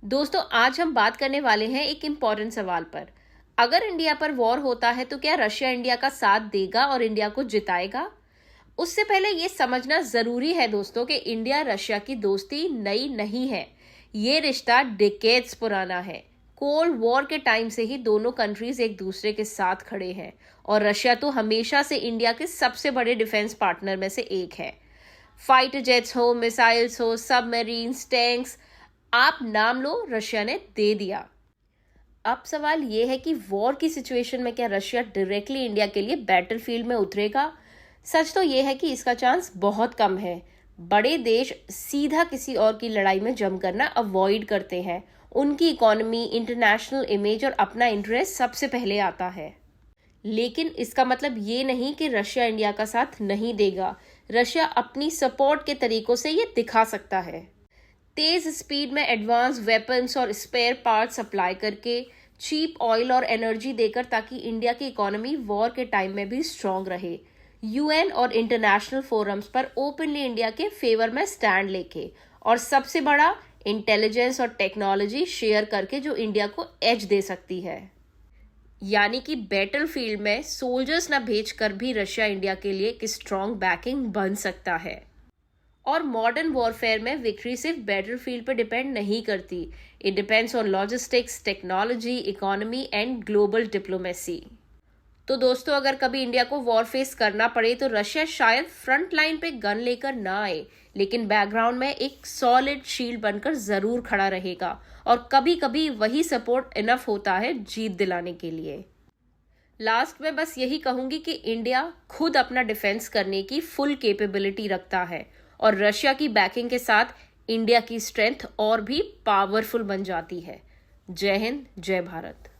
दोस्तों, आज हम बात करने वाले हैं एक इम्पॉर्टेंट सवाल पर। अगर इंडिया पर वॉर होता है तो क्या रशिया इंडिया का साथ देगा और इंडिया को जिताएगा? उससे पहले ये समझना जरूरी है दोस्तों कि इंडिया रशिया की दोस्ती नई नहीं है। ये रिश्ता डिकेड्स पुराना है। कोल्ड वॉर के टाइम से ही दोनों कंट्रीज एक दूसरे के साथ खड़े हैं और रशिया तो हमेशा से इंडिया के सबसे बड़े डिफेंस पार्टनर में से एक है। फाइटर जेट्स हो, मिसाइल्स हो, सबमरीन्स, टैंक्स, आप नाम लो, रशिया ने दे दिया। अब सवाल ये है कि वॉर की सिचुएशन में क्या रशिया डायरेक्टली इंडिया के लिए बैटलफील्ड में उतरेगा? सच तो ये है कि इसका चांस बहुत कम है। बड़े देश सीधा किसी और की लड़ाई में जम करना अवॉइड करते हैं। उनकी इकोनॉमी, इंटरनेशनल इमेज और अपना इंटरेस्ट सबसे पहले आता है। लेकिन इसका मतलब ये नहीं कि रशिया इंडिया का साथ नहीं देगा। रशिया अपनी सपोर्ट के तरीकों से ये दिखा सकता है। तेज स्पीड में एडवांस वेपन्स और स्पेयर पार्ट सप्लाई करके, चीप ऑयल और एनर्जी देकर, ताकि इंडिया की इकोनॉमी वॉर के टाइम में भी स्ट्रांग रहे। यूएन और इंटरनेशनल फोरम्स पर ओपनली इंडिया के फेवर में स्टैंड लेके, और सबसे बड़ा, इंटेलिजेंस और टेक्नोलॉजी शेयर करके जो इंडिया को एज दे सकती है। यानी कि बैटलफील्ड में सोल्जर्स न भेजकर भी रशिया इंडिया के लिए एक स्ट्रांग बैकिंग बन सकता है। और मॉडर्न वॉरफेयर में विक्ट्री सिर्फ बैटलफील्ड पर डिपेंड नहीं करती। It depends on logistics, technology, economy and global diplomacy. तो दोस्तों, अगर कभी इंडिया को वॉर फेस करना पड़े तो रशिया शायद फ्रंट लाइन पे गन लेकर ना आए, लेकिन बैकग्राउंड में एक सॉलिड शील्ड बनकर जरूर खड़ा रहेगा। और कभी कभी वही सपोर्ट इनफ होता है जीत दिलाने के लिए। लास्ट में बस यही कहूंगी कि इंडिया खुद अपना डिफेंस करने की फुल कैपेबिलिटी रखता है, और रशिया की बैकिंग के साथ इंडिया की स्ट्रेंथ और भी पावरफुल बन जाती है। जय हिंद, जय भारत।